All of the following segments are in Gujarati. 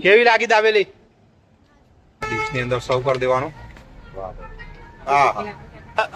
કેવી લાગી દાબેલી? ડીશની અંદર સર્વ કરી દેવાનું. હા,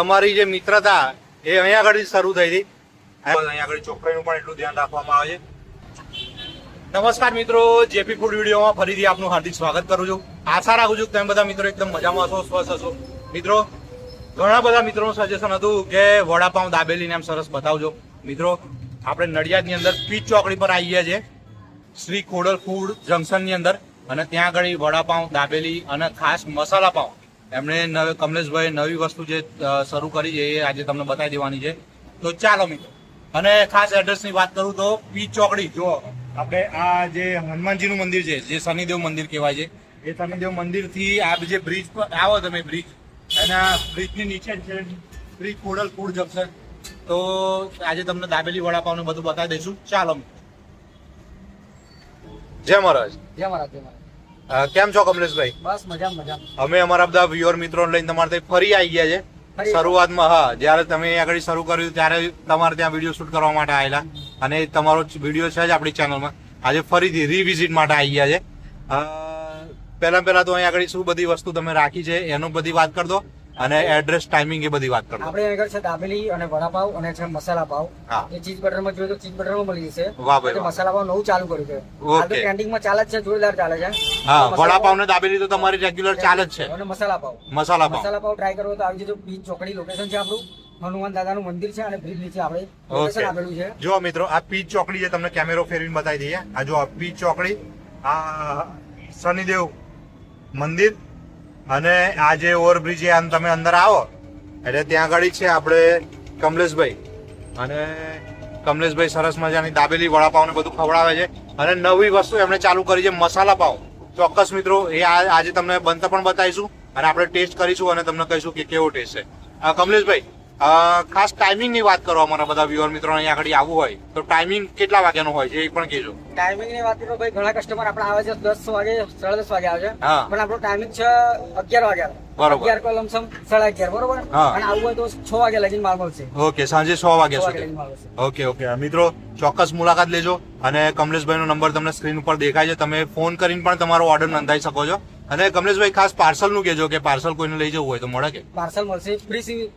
અમારી જે મિત્રતા એ અહીંયા આગળ શરૂ થઈ હતી. અહીંયા આગળ ચોકડીનું પણ એટલું ધ્યાન રાખવામાં આવે છે. નમસ્કાર મિત્રો, જેપી ફૂડ વિડીયોમાં ફરીથી આપનું હાર્દિક સ્વાગત કરું છું. આશા રાખું છું કે તમે બધા મિત્રો એકદમ મજામાં હશો, સ્વસ્થ હશો. મિત્રો, ઘણા બધા મિત્રોનું સજેશન હતું કે વડાપાઉં દાબેલીને એમ સરસ બતાવજો. મિત્રો, આપણે નડિયાદની અંદર પીચ ચોકડી પર આવી ગયા છે, શ્રી ખોડલ ફૂડ જંકશનની અંદર, અને ત્યાં આગળ વડાપાઉં દાબેલી અને ખાસ મસાલા પાઉં એમણે કમલેશભાઈ નવી વસ્તુ જે શરૂ કરી છે એ આજે તમને બતાવી દેવાની છે. તો ચાલો મિત્રો, અને ખાસ એડ્રેસની વાત કરું તો પીચ ચોકડી, જો આપણે આ જે હનુમાનજીનું મંદિર છે, જે શનિદેવ મંદિર કહેવાય છે, એ શનિદેવ મંદિરથી આ જે બ્રિજ પર આવો તમે, બ્રિજ, એના બ્રિજની નીચે છે શ્રી ખોડલ ફૂડ જંકશન. તો આજે તમને દાબેલી વડાપાઉં બધું બતાવી દઈશું. ચાલો. જય મહારાજ. જય મહારાજ. જય મહારાજ. કેમ છો કમલેશભાઈ? બસ મજામાં. અમે અમારા બધા વ્યુઅર મિત્રોને લઈને તમારે ત્યાં ફરી આવી ગયા છે. શરૂઆતમાં હા, જયારે તમે આગળ શરૂ કર્યું ત્યારે તમારે ત્યાં વિડીયો શૂટ કરવા માટે આવેલા, અને તમારો વિડીયો છે જ આપણી ચેનલમાં. આજે ફરીથી રીવિઝિટ માટે આવી ગયા છે. પહેલા તો અહીંયા આગળ શું બધી વસ્તુ તમે રાખી છે એનું બધી વાત કરી દો, અને એડ્રેસ, ટાઈમિંગ એ બધી વાત કરી દો. આપણે આગળ છે દાબેલી અને વડાપાવ અને છે મસાલા પાવ. એ ચીઝ બટરમાં જોઈએ તો ચીઝ બટરમાં મળી જશે. વાહ ભાઈ, મસાલા પાવ નવું ચાલુ કર્યું છે. ઓકે, ટ્રેન્ડિંગમાં ચાલે છે, જોરદાર ચાલે છે. હા, વડાપાવ ને દાબેલી તો તમારી રેગ્યુલર ચાલે જ છે. અને મસાલા પાવ ટ્રાય કરવો તો આવી જજો. બીચ ચોકડી લોકેશન છે આપણું, હનુમાન દાદાનું મંદિર છે, અને બ્રિજ નીચે આપણે લોકેશન આપેલું છે. જો મિત્રો, આ પીચ ચોકડી છે, તમને કેમેરો ફેરવીને બતાવી દઈએ. આ જો પીચ ચોકડી, આ શનિદેવ મંદિર, અને આ જે ઓવરબ્રિજ છે, આમ તમે અંદર આવો એટલે ત્યાં આગળ છે આપણે કમલેશભાઈ, અને કમલેશભાઈ સરસ મજાની દાબેલી વડાપાવ ને બધું ખવડાવે છે. અને નવી વસ્તુ એમણે ચાલુ કરી છે, મસાલા પાવ. ચોક્કસ મિત્રો, એ આજે તમને બનતા પણ બતાવીશું, અને આપણે ટેસ્ટ કરીશું અને તમને કહીશું કે કેવો ટેસ્ટ છે. કમલેશભાઈ, ખાસ ટાઈમિંગ ની વાત કરો, અમારા બધા વ્યુઅર મિત્રો અહીંયા આગળ આવવું હોય તો ટાઈમિંગ કેટલા વાગ્યાનો હોય છે એ પણ કહેજો. ટાઈમિંગ ની વાત કરો ભાઈ, ઘણા કસ્ટમર આપણે આવે છે 10 વાગે, 10:30 વાગે આવે છે, પણ આપણો ટાઈમિંગ છે 11 વાગ્યાનો. બરોબર. 11 કો લમસમ 11:30, બરોબર. અને આવવું હોય તો 6 વાગે લગીને માલ મળશે. ઓકે, સાંજે 6 વાગ્યા સુધી. ઓકે મિત્રો, ચોક્કસ મુલાકાત લેજો. અને કમલેશભાઈ નો નંબર તમને સ્ક્રીન ઉપર દેખાય છે, તમે ફોન કરીને પણ તમારો ઓર્ડર નોંધાઈ શકો છો. અને કમલેશભાઈ, ખાસ પાર્સલ નું કહેજો કે પાર્સલ કોઈને લઈ જવું હોય તો મળે કે? પાર્સલ મળશે,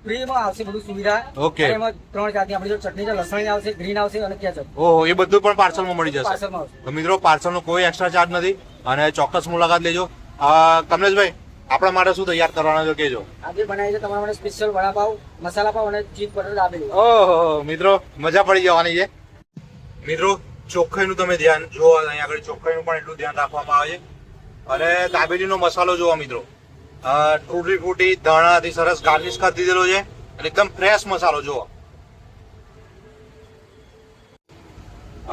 ફ્રીમાં આવશે, બધું સુવિધા. ઓકે. એમાં 3 જાતની આપણી જો ચટણી છે, લસણ આવશે, ગ્રીન આવશે અને કેચઅપ. ઓહો, એ બધું પણ પાર્સલમાં મળી જશે. પાર્સલમાં આવશે. તો મિત્રો, પાર્સલ નો કોઈ એક્સ્ટ્રા ચાર્જ નથી, અને ચોક્કસ મુલાકાત લેજો. કમલેશભાઈ, આપણા માટે શું તૈયાર કરવાના છે કહેજો. આજે બનાવી છે તમારા માટે સ્પેશિયલ વડાપાવ, મસાલા પાવ અને ચીઝ બટર દાબેલી. ઓહો મિત્રો, મજા પડી જવાની છે. મિત્રો, ચોખ્ખાઈનું તમે ધ્યાન જો, અહીંયા આગળ ચોખ્ખાઈનું પણ એટલું ધ્યાન રાખવામાં આવે છે. અને દાબેલીનો મસાલો જોવા મિત્રો, તૂટી ફૂટી ધાણાથી સરસ ગાર્નિશ કરી દીધેલો છે, અને એકદમ ફ્રેશ મસાલો જોવો.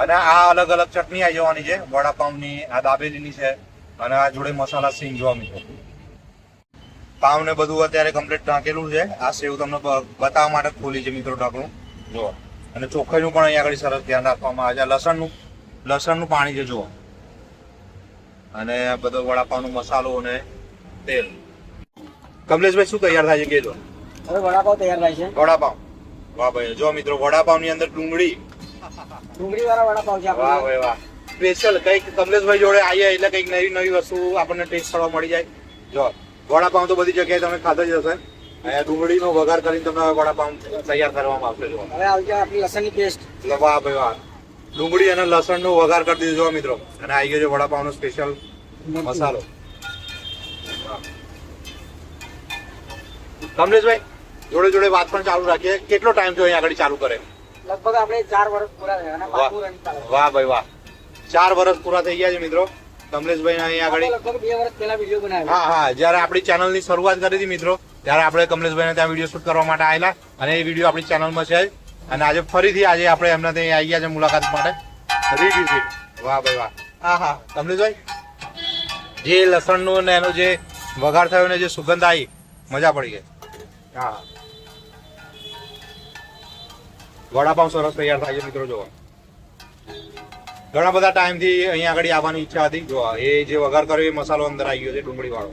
અને આ અલગ અલગ ચટણી આવી જવાની છે, વડાપાવની, આ દાબેલીની છે, અને આ જોડે મસાલા સિંગ જોવા મિત્રો. પાવ ને બધું અત્યારે કમ્પ્લીટ ઢાંકેલું છે. આ સેવ તમને બતાવવા માટે ખોલી છે મિત્રો ઢાંકણું જુઓ. અને ચોખ્ખાઈનું પણ અહીંયા આગળ સરસ ધ્યાન રાખવામાં આવે છે. લસણનું પાણી છે જુઓ, અને બધો વડાપાવનો મસાલો અને તેલ. કમલેશભાઈ, શું તૈયાર થાય છે કહેજો. હવે વડાપાવ તૈયાર થાય છે. વડાપાવ, વાહ ભાઈ, જો મિત્રો, વડાપાવની અંદર ડુંગળી વાળા વડાપાવ છે. વાહ ભાઈ વાહ, સ્પેશિયલ કંઈક કમલેશભાઈ જોડે આવીએ એટલે કંઈક નવી વસ્તુ આપણને ટેસ્ટ કરવા મળી જાય. જો વડાપાવ તો બધી જગ્યાએ તમે ખાધા જ હશે. અહીંયા ડુંગળીનો વઘાર કરીને તમને વડાપાવ તૈયાર કરવામાં આવશે. જો હવે આવશે આપણી લસણની પેસ્ટ. વાહ ભાઈ વાહ, ડુંગળી અને લસણનો વઘાર કરી દીધો મિત્રો, અને આવી ગયો છે વડાપાવનો સ્પેશિયલ મસાલો. કમલેશભાઈ, જોડે વાત પણ ચાલુ રાખીએ. કેટલો ટાઈમ થયો અહીંયા આગળ ચાલુ કરે? લગભગ આપણે 4 વર્ષ પૂરા થયા અને પાછું રન ચાલે. વાહ ભાઈ વાહ, 4 વર્ષ પૂરા થઈ ગયા છે મિત્રો કમલેશભાઈ અહીંયા આગળ. લગભગ 2 વર્ષ પહેલા વિડીયો બનાવ્યો. હા, જયારે આપણી ચેનલની શરૂઆત કરી હતી મિત્રો, ત્યારે આપણે કમલેશભાઈને ત્યાં વિડીયો શૂટ કરવા માટે આવેલા, અને એ વિડીયો આપણી ચેનલમાં છે. અને આજે ફરીથી આપણે એમને ત્યાં આવી ગયા છે મુલાકાત માટે, રીવિઝિટ. વાહ ભાઈ વાહ. હા કમલેશભાઈ, જે લસણનું ને એનો જે વઘાર થયો ને જે સુગંધ આવી, મજા પડી ગઈ. હા, વડાપાવ સરસ તૈયાર થાય છે મિત્રો. જોવા ઘણા બધા ટાઈમથી અહીંયા આગળ આવવાની ઈચ્છા હતી. જો એ જે વઘાર કર્યો એ મસાલો અંદર આવી ગયો છે, ડુંગળી વાળો.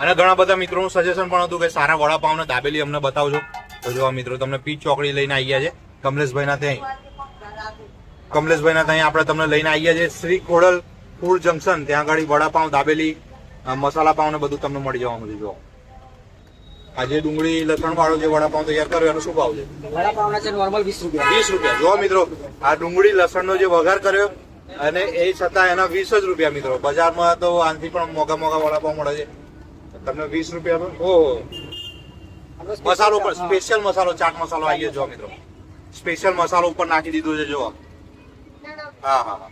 અને ઘણા બધા મિત્રોનું સજેશન પણ હતું કે સારા વડાપાવ ને દાબેલી અમને બતાવજો. તો જો મિત્રો, તમને પીચ ચોકડી લઈને આવી ગયા છે કમલેશભાઈ ના ત્યાં. કમલેશભાઈ ના ત્યાં આપણે તમને લઈને આવીએ છીએ શ્રી ખોડલ ફૂડ જંકશન. ત્યાં આગળ વડાપાઉં, દાબેલી, મસાલા પાઉં ને બધું તમને મળી જવાનું છે. જો આજે ડુંગળી લસણ વાળો જે વડાપાઉં તૈયાર કર્યો એનો શું ભાવ છે? વડાપાવના છે નોર્મલ 20 રૂપિયા. 20 રૂપિયા. જો મિત્રો, આ ડુંગળી લસણનો જે વઘાર કર્યો અને એ છતાં એના 20 જ રૂપિયા મિત્રો. બજારમાં તો આનાથી પણ મોંઘા વડાપાઉં મળે છે. તમને 20 રૂપિયા. ઓહો, મસાલો પણ સ્પેશિયલ મસાલો, ચાટ મસાલો આવી ગયો. જો મિત્રો, સ્પેશિયલ મસાલો ઉપર નાખી દીધો છે. જો હા હા હા,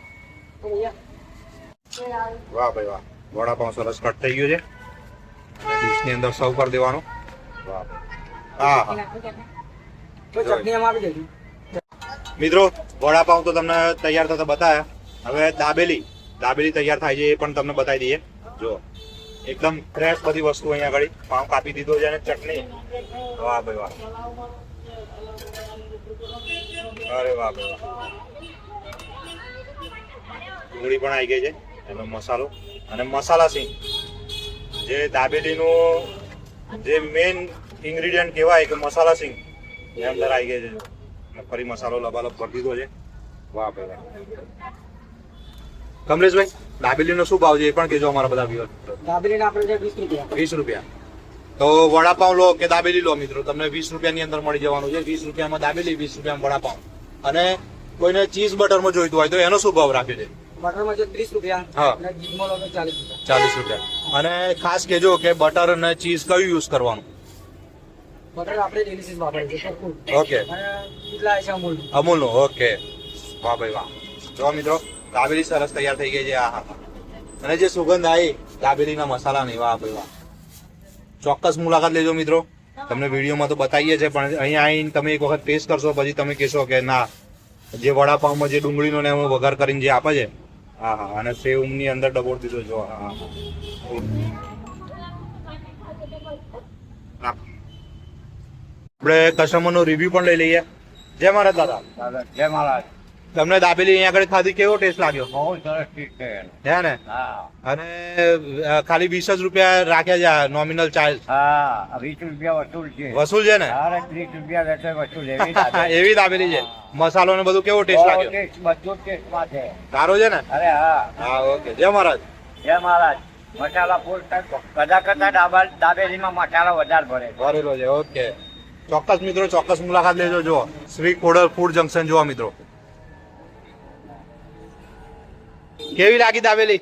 વાહ ભાઈ વાહ. વડાપાઉં સરસ કટ થઈ ગયું છે. ડીશની અંદર સર્વ કરી દેવાનું. વાહ હા હા. તો ચટણી એમાં આપી દેજો. મિત્રો, વડાપાઉં તો તમને તૈયાર થતા બતાવ્યા. હવે દાબેલી તૈયાર થાય છે એ પણ તમને બતાવી દઈએ. જો એકદમ ફ્રેશ બધી વસ્તુ અહીંયા આગળ પાઉં કાપી દીધો છે અને ચટણી. વાહ ભાઈ વાહ. અરે વાહ ભાઈ વાહ. ડુંગળી પણ આવી ગઈ છે, એનો મસાલો અને મસાલા સિંગ, જે દાબેલીનું જે મેઇન ઇન્ગ્રેડિયન્ટ કહેવાય કે મસાલા સિંગ, એ અંદર આવી ગઈ છે. ફરી મસાલો લબાલબ કરી દીધો છે. વાહ ભાઈ વાહ. કમલેશભાઈ, દાબેલીનો શું ભાવ છે એ પણ કહેજો અમારા બધા વ્યુઅર. દાબેલીના આપણે છે 20 રૂપિયા. 20 રૂપિયા. તો વડાપાઉં લો કે દાબેલી લો મિત્રો, તમને 20 રૂપિયાની અંદર મળી જવાનું છે. 20 રૂપિયામાં દાબેલી, 20 રૂપિયામાં વડાપાઉં. અને કોઈને ચીઝ બટરમાં જોઈતું હોય તો એનો શું ભાવ રાખ્યો છે? બટરમાં છે 30 રૂપિયા. હા. અને ઘીમાં લો તો 40 રૂપિયા. 40 રૂપિયા. અને ખાસ કહેજો કે બટર અને ચીઝ કયું યુઝ કરવાનું? બટર આપણે ડેલિસિસ વાપરીએ છીએ. ઓકે. અને કેટલા છે અમૂલ. અમૂલનું. ઓકે. વાહ ભાઈ વાહ. જો મિત્રો, દાબેલી સરસ તૈયાર થઈ ગઈ છે. આ હા. અને જે સુગંધ આવી દાબેલીના મસાલાની, વાહ ભાઈ વાહ. ચોક્કસ મુલાકાત લેજો મિત્રો. તમને વિડીયોમાં તો બતાવીએ છે, પણ અહીંયા આવીને તમે એક વખત ટેસ્ટ કરશો પછી તમે કહેશો કે ના, જે વડાપાઉંમાં જે ડુંગળીનો ને એમાં વઘાર કરીને જે આપે છે, હા હા. અને સેવની અંદર ડબોળ દીધો. જો હા હા. આપણે કસ્ટમરનો રિવ્યુ પણ લઈ લઈએ. જય મહારાજ દાદા. જય મહારાજ. તમને દાબેલી અહીંયા આગળ ખાધી કેવો ટેસ્ટ લાગ્યો? બહુ સરસ ઠીક છે. હે ને? હા અને ખાલી 20 જ રૂપિયા રાખ્યા છે નોમિનલ ચાર્જ. હા, 20 રૂપિયા વસૂલ છે. વસૂલ છે ને? અરે 30 રૂપિયા લેશે વસૂલ. એવી એવી દાબેલી છે. મસાલો ને બધું કેવો ટેસ્ટ લાગ્યો? બધું ટેસ્ટમાં છે. સારો છે ને? અરે હા. હા, ઓકે. જય મહારાજ. જય મહારાજ. મસાલા ફૂલ કદાચ દાબેલીમાં મસાલા વધારે ભરે. ભરેલો છે. ઓકે. ચોક્કસ મિત્રો, ચોક્કસ મુલાકાત લેજો. જો શ્રી ખોડલ ફૂડ જંકશન જોવા મિત્રો. કેવી લાગી દાબેલી?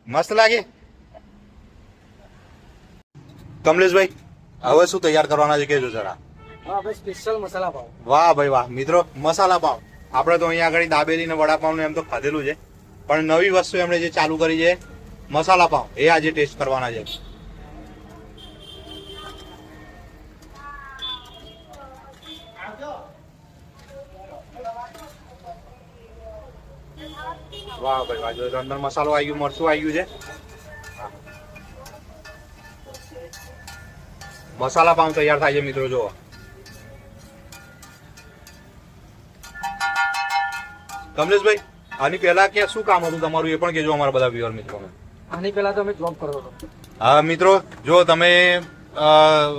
મસ્ત લાગી? કમલેશભાઈ, હવે શું તૈયાર કરવાના છે કેજો જરા. હા, આપણે સ્પેશિયલ મસાલા પાવ. વાહ ભાઈ વાહ. મિત્રો, મસાલા પાવ. આપણે તો અહીંયા આગળ દાબેલી ને વડાપાવ ને એમ તો ખાધેલું છે, પણ નવી વસ્તુ એમણે જે ચાલુ કરી છે મસાલા પાવ, એ આજે ટેસ્ટ કરવાના છે. વાહ ભાઈ વાહ. જો અંદર મસાલો આવી ગયો, મરચું આવી ગયું છે. મસાલા પાઉં તૈયાર થાય છે મિત્રો. જો કમલેશભાઈ, આની પહેલા કે શું કામ હતું તમારું એ પણ કહેજો અમારા બધા વ્યુઅર મિત્રોને. આની પહેલા તો અમે જોબ કરતો હતો. હા મિત્રો, જો તમે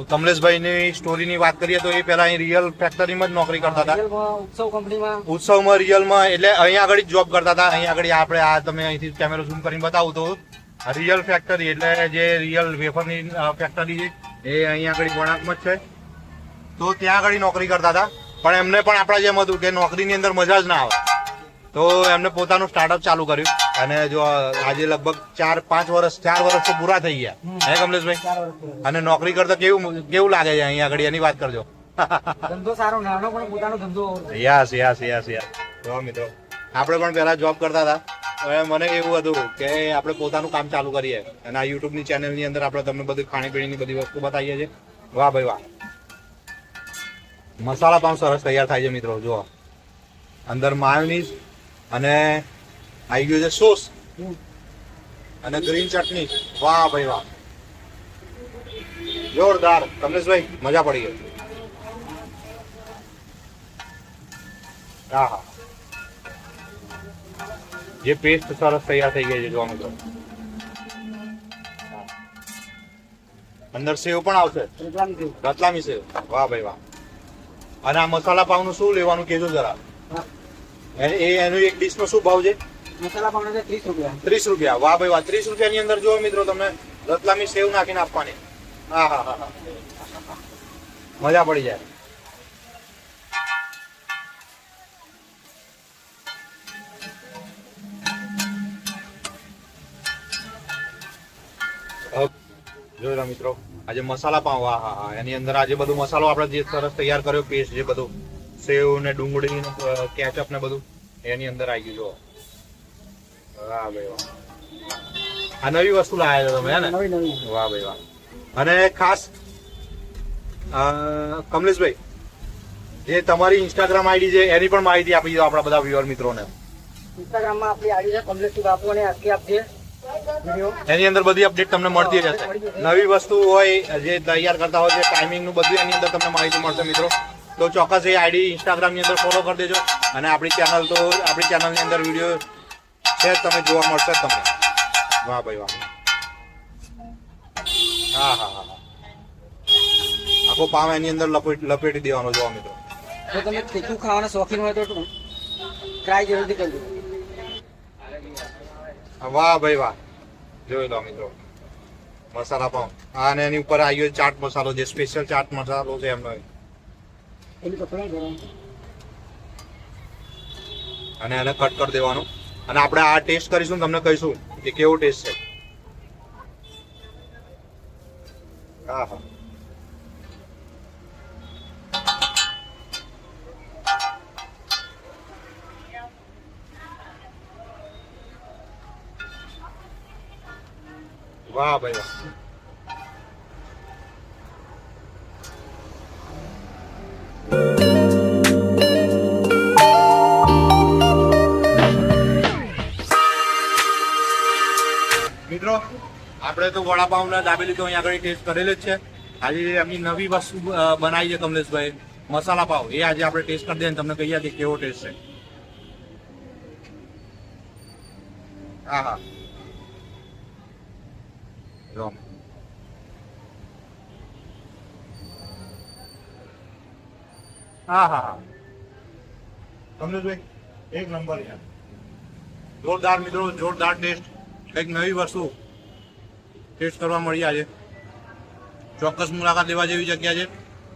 કમલેશભાઈની સ્ટોરીની વાત કરીએ તો એ પહેલા અહીં રિયલ ફેક્ટરીમાં જ નોકરી કરતા હતા. રિયલમાં ઉત્સવ કંપનીમાં. ઉત્સવમાં રિયલમાં, એટલે અહીંયા આગળ જ જોબ કરતા હતા. અહીંયા આગળ આપણે આ તમે અહીંથી કેમેરો ઝૂમ કરીને બતાવું તો રિયલ ફેક્ટરી, એટલે જે રિયલ વેફરની ફેક્ટરી છે એ અહીંયા આગળ વણાકમાં જ છે. તો ત્યાં આગળ નોકરી કરતા હતા, પણ એમને પણ આપણા જેમ હતું કે નોકરીની અંદર મજા જ ના આવે, તો એમને પોતાનું સ્ટાર્ટઅપ ચાલુ કર્યું. અને જો આજે લગભગ 4 વર્ષ તો પૂરા થઈ ગયા. હે કમલેશભાઈ? 4 વર્ષ પૂરા. અને નોકરી કરતા કેવું લાગે છે અહીંયા આગળ, એની વાત કરજો. ધંધો સારો, નાનો પણ પોતાનો ધંધો. યસ. જો મિત્રો, આપણે પણ પહેલા જોબ કરતા હતા. હવે મને એવું હતું કે આપણે પોતાનું કામ ચાલુ કરીએ, અને આ યુટ્યુબ ની ચેનલ ની અંદર આપણે તમને બધી ખાણીપીણીની બધી વસ્તુ બતાવીએ છીએ. વાહ ભાઈ વાહ. મસાલા પાઉં સરસ તૈયાર થાય છે મિત્રો. જો અંદર માયોનીઝ અને આવી ગયું છે સોસ અને ગ્રીન ચટણી. વાહ ભાઈ વાહ, જોરદાર. કમલેશભાઈ, મજા પડી ગઈ. હા હા. જે પેસ્ટ સરસ તૈયાર થઈ ગઈ છે જોવા મિત્રો. અંદર સેવ પણ આવશે, રતલામી સેવ. રતલામી સેવ. વાહ ભાઈ વાહ. અને આ મસાલા પાઉં નું શું લેવાનું કેજો જરા. એનું એક ડીશ નો શું ભાવ છે? મસાલા પાઉં છે 30 રૂપિયા. 30 રૂપિયા. વાહ ભાઈ વાહ. 30 રૂપિયાની અંદર જો મિત્રો તમને રતલામી સેવ નાખીને આપવાની. હા હા હા હા, મજા પડી જાય. જોઈ લો મિત્રો, આજે મસાલા પાઉં. હા હા હા, એની અંદર આજે બધું મસાલો આપણે જે સરસ તૈયાર કર્યો, પેસ્ટ જે બધું સેવ ને ડુંગળી ને કેચઅપ ને બધું એની અંદર આવી ગયું. જો વાહ ભાઈ વાહ, આ નવી વસ્તુ લાવ્યા છો તમે હે ને? નવી. વાહ ભાઈ વાહ. અને ખાસ કમલેશભાઈ, જે તમારી ઇન્સ્ટાગ્રામ આઈડી છે એની પણ માહિતી આપી દો આપણા બધા વ્યુઅર મિત્રોને. ઇન્સ્ટાગ્રામમાં આપણી આઈડી છે કમલેશજી બાપુ અને આજથી આપજે વિડીયો. એની અંદર બધી અપડેટ તમને મળતી રહેશે. નવી વસ્તુ હોય જે તૈયાર કરતા હોય, જે ટાઈમિંગ નું બધું એની અંદર તમને માહિતી મળશે મિત્રો. તો ચોક્કસ એ આઈડી ઇન્સ્ટાગ્રામ ની અંદર ફોલો કરી દેજો. અને આપણી ચેનલ ની અંદર વિડીયો છે તમે જોવા મળશે તમને. વાહ ભાઈ વાહ. હા હા હા, આખો પાવ એની અંદર લપેટી દેવાનો જોવા મિત્રો. જો તમે તીખું ખાવાના શોખીન હોય તો ટ્રાય જરૂરથી કરજો. વાહ ભાઈ વાહ, જોઈ લો મિત્રો મસાલા પાઉં. અને એની ઉપર આવ્યો ચાટ મસાલો, જે સ્પેશિયલ ચાટ મસાલો છે એમનો. એની પકડાઈ જવાનું. અને એને કટ કરી દેવાનું. અને આપણે આ ટેસ્ટ કરીશું, તમને કહીશું કે કેવો ટેસ્ટ છે. હા હા, વાહ ભાઈ વાહ. મિત્રો આપણે તો વડાપાઉં ને દાબેલી તો અહીંયા આગળ ટેસ્ટ કરેલી જ છે. આજે એમની નવી વસ્તુ બનાવી છે કમલેશભાઈ, મસાલા પાવ. એ આજે આપણે ટેસ્ટ કરી દઈએ ને તમને કહીએ કે કેવો ટેસ્ટ છે. હા હા, જો હા હા હા, કમલેશભાઈ એક નંબર યાર, જોરદાર મિત્રો, જોરદાર ટેસ્ટ. કંઈક નવી વસ્તુ ટેસ્ટ કરવા મળી આજે. ચોક્કસ મુલાકાત લેવા જેવી જગ્યા છે.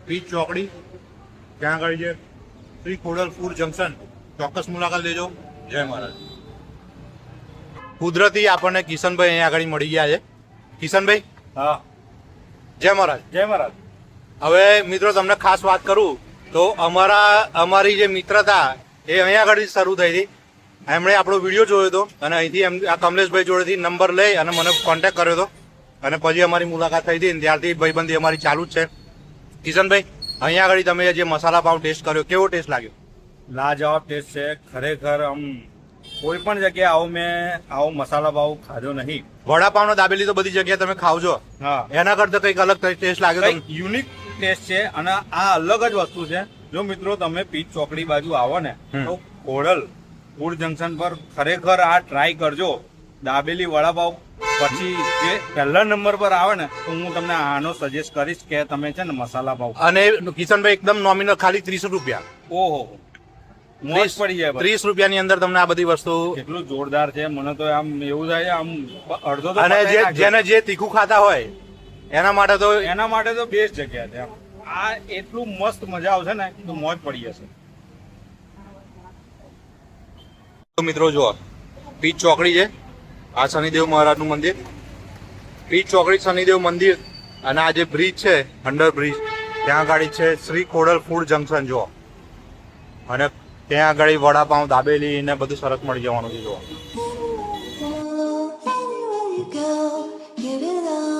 પીચ ચોકડી, ત્યાં આગળ છે શ્રી ખોડલ ફૂડ જંકશન. ચોક્કસ મુલાકાત લેજો. જય મહારાજ. કુદરતી આપણને કિશનભાઈ અહીંયા આગળ મળી ગયા છે. કિશનભાઈ, હા, જય મહારાજ. જય મહારાજ. હવે મિત્રો તમને ખાસ વાત કરું તો અમારી જે મિત્રતા એ અહીંયા આગળ શરૂ થઈ હતી. એમણે આપણો વિડીયો જોયો હતો અને અહીંથી આ કમલેશભાઈ જોડેથી નંબર લઈ અને મને કોન્ટેક્ટ કર્યો હતો. અને પછી અમારી મુલાકાત થઈ હતી. ત્યારથી ભાઈબંધી અમારી ચાલુ જ છે. કિશનભાઈ, અહીંયા આગળ તમે જે મસાલા પાઉં ટેસ્ટ કર્યો, કેવો ટેસ્ટ લાગ્યો? લાજવાબ ટેસ્ટ છે ખરેખર. કોઈ પણ જગ્યાએ આવો મસાલા પાઉં ખાધો નહીં. વડાપાઉં ને દાબેલી તો બધી જગ્યાએ તમે ખાવ છો, હા, એના કરતા કંઈક અલગ ટેસ્ટ લાગ્યો તમને? યુનિક ટેસ્ટ છે અને આ અલગ જ વસ્તુ છે. જો મિત્રો તમે પીચ ચોકડી બાજુ આવો ને તો ખોડલ ફૂડ જંકશન પર ખરેખર આ ટ્રાય કરજો. દાબેલી વડાપાઉં પછી જે પહેલા નંબર પર આવે ને તો હું તમને આનો સજેસ્ટ કરીશ કે તમે છે ને મસાલા પાઉં. અને કિશનભાઈ એકદમ નોમિનલ ખાલી 30 રૂપિયા. ઓહો, મોજ પડી જાય. 30 રૂપિયાની અંદર તમને આ બધી વસ્તુ. કેટલું જોરદાર છે. મને તો આમ એવું થાય આમ અડધો તો અને પતાઈ નાખ્યો. જેને જે તીખું ખાતા હોય એના માટે તો બેસ્ટ જગ્યા છે. આ એટલું મસ્ત મજા આવશે ને તો મોજ પડી જશે. તો મિત્રો જુઓ, પીચ ચોકડી છે, આ શનિદેવ મહારાજનું મંદિર. પીચ ચોકડી શનિદેવ મંદિર અને આ જે બ્રિજ છે, અંડર બ્રિજ, ત્યાં આગળ છે શ્રી ખોડલ ફૂડ જંકશન. જુઓ, અને ત્યાં આગળ વડાપાઉં, દાબેલી ને બધું સરસ મળી જવાનું છે. જુઓ, Anywhere you go, give it all.